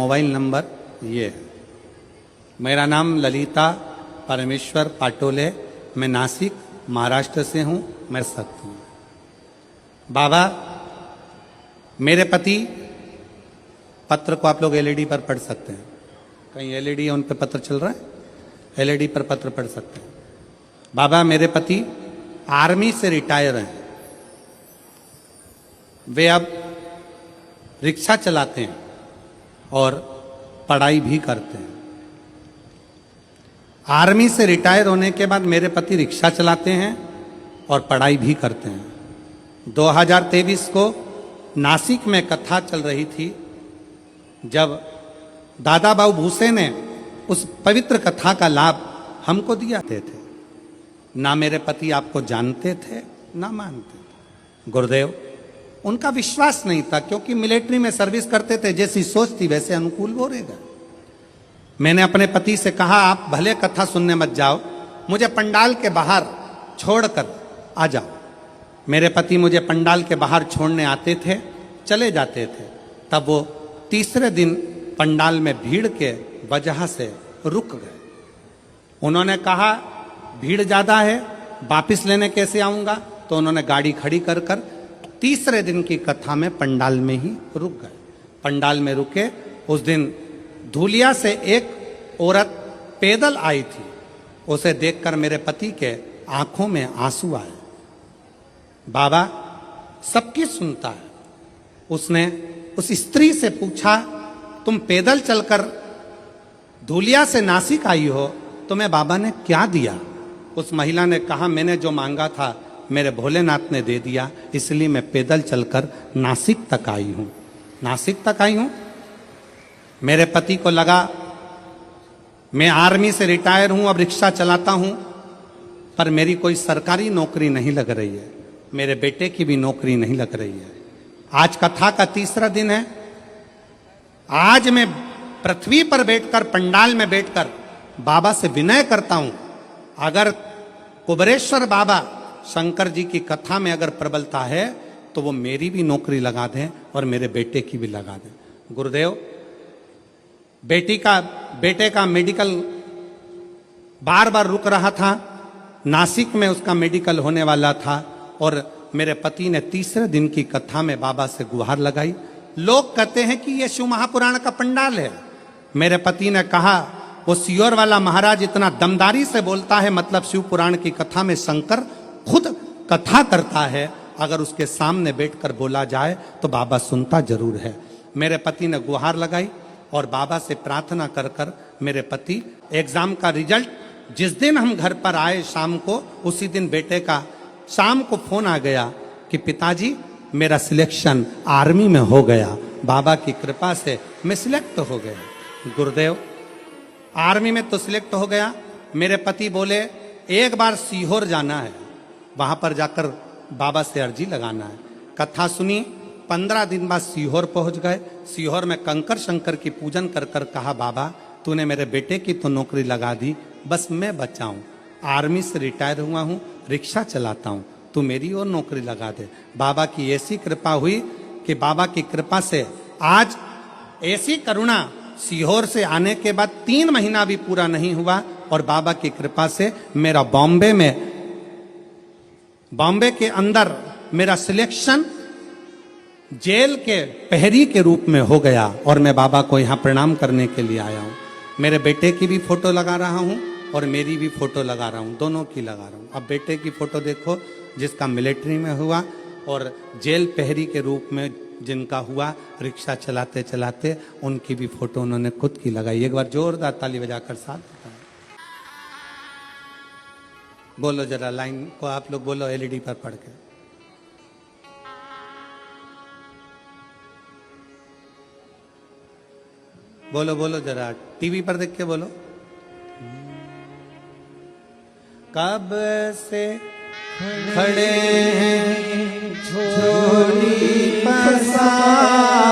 Mobile number ये है। मेरा नाम ललिता परमेश्वर पाटोले, मैं नासिक महाराष्ट्र से हूँ। मैं सत्य हूँ। बाबा, मेरे पति, पत्र को आप लोग एलईडी पर पढ़ सकते हैं, कहीं एलईडी है उन पर पत्र चल रहा है, एलईडी पर पत्र पढ़ सकते हैं। बाबा, मेरे पति आर्मी से रिटायर हैं। वे अब रिक्शा चलाते हैं और पढ़ाई भी करते हैं। आर्मी से रिटायर होने के बाद मेरे पति रिक्शा चलाते हैं और पढ़ाई भी करते हैं। 2023 को नासिक में कथा चल रही थी, जब दादा बाबू भूसे ने उस पवित्र कथा का लाभ हमको दिया थे। ना मेरे पति आपको जानते थे ना मानते थे। गुरुदेव, उनका विश्वास नहीं था, क्योंकि मिलिट्री में सर्विस करते थे, जैसी सोच थी वैसे अनुकूल वो रहेगा। मैंने अपने पति से कहा, आप भले कथा सुनने मत जाओ, मुझे पंडाल के बाहर छोड़कर आ जाओ। मेरे पति मुझे पंडाल के बाहर छोड़ने आते थे, चले जाते थे। तब वो तीसरे दिन पंडाल में भीड़ के वजह से रुक गए। उन्होंने कहा, भीड़ ज्यादा है, वापिस लेने कैसे आऊंगा? तो उन्होंने गाड़ी खड़ी कर तीसरे दिन की कथा में पंडाल में ही रुक गए। पंडाल में रुके। उस दिन धूलिया से एक औरत पैदल आई थी। उसे देखकर मेरे पति के आंखों में आंसू आए। बाबा सबकी सुनता है। उसने उस स्त्री से पूछा, तुम पैदल चलकर धूलिया से नासिक आई हो, तुम्हें बाबा ने क्या दिया? उस महिला ने कहा, मैंने जो मांगा था मेरे भोलेनाथ ने दे दिया, इसलिए मैं पैदल चलकर नासिक तक आई हूं। नासिक तक आई हूं। मेरे पति को लगा मैं आर्मी से रिटायर हूं, अब रिक्शा चलाता हूं, पर मेरी कोई सरकारी नौकरी नहीं लग रही है, मेरे बेटे की भी नौकरी नहीं लग रही है। आज कथा का तीसरा दिन है। आज मैं पृथ्वी पर बैठकर, पंडाल में बैठकर बाबा से विनय करता हूं, अगर कुबरेश्वर बाबा शंकर जी की कथा में अगर प्रबलता है तो वो मेरी भी नौकरी लगा दें और मेरे बेटे की भी लगा दें। गुरुदेव, बेटे का मेडिकल बार बार रुक रहा था। नासिक में उसका मेडिकल होने वाला था और मेरे पति ने तीसरे दिन की कथा में बाबा से गुहार लगाई। लोग कहते हैं कि यह शिव महापुराण का पंडाल है। मेरे पति ने कहा, वो सियोर वाला महाराज इतना दमदारी से बोलता है, मतलब शिव पुराण की कथा में शंकर खुद कथा करता है, अगर उसके सामने बैठकर बोला जाए तो बाबा सुनता जरूर है। मेरे पति ने गुहार लगाई और बाबा से प्रार्थना कर मेरे पति एग्जाम का रिजल्ट, जिस दिन हम घर पर आए शाम को, उसी दिन बेटे का शाम को फोन आ गया कि पिताजी मेरा सिलेक्शन आर्मी में हो गया, बाबा की कृपा से मैं सिलेक्ट हो गया। गुरुदेव, आर्मी में तो सिलेक्ट हो गया। मेरे पति बोले, एक बार सीहोर जाना है, वहां पर जाकर बाबा से अर्जी लगाना है। कथा सुनी। 15 दिन बाद सीहोर पहुंच गए। सीहोर में कंकर शंकर की पूजन कर कहा, बाबा तूने मेरे बेटे की तो नौकरी लगा दी, बस मैं बचा हूं, आर्मी से रिटायर हुआ हूं, रिक्शा चलाता हूं, तू मेरी और नौकरी लगा दे। बाबा की ऐसी कृपा हुई कि बाबा की कृपा से आज ऐसी करुणा, सीहोर से आने के बाद 3 महीना भी पूरा नहीं हुआ और बाबा की कृपा से मेरा बॉम्बे के अंदर मेरा सिलेक्शन जेल के प्रहरी के रूप में हो गया और मैं बाबा को यहाँ प्रणाम करने के लिए आया हूँ। मेरे बेटे की भी फोटो लगा रहा हूँ और मेरी भी फोटो लगा रहा हूँ, दोनों की लगा रहा हूँ। अब बेटे की फोटो देखो, जिसका मिलिट्री में हुआ, और जेल प्रहरी के रूप में जिनका हुआ रिक्शा चलाते चलाते, उनकी भी फोटो उन्होंने खुद की लगाई। एक बार जोरदार ताली बजाकर साथ बताएं। बोलो जरा लाइन को आप लोग बोलो, एलईडी पर पढ़ के। बोलो बोलो जरा, टीवी पर देख के बोलो। कब से खड़े हैं झोली पसार,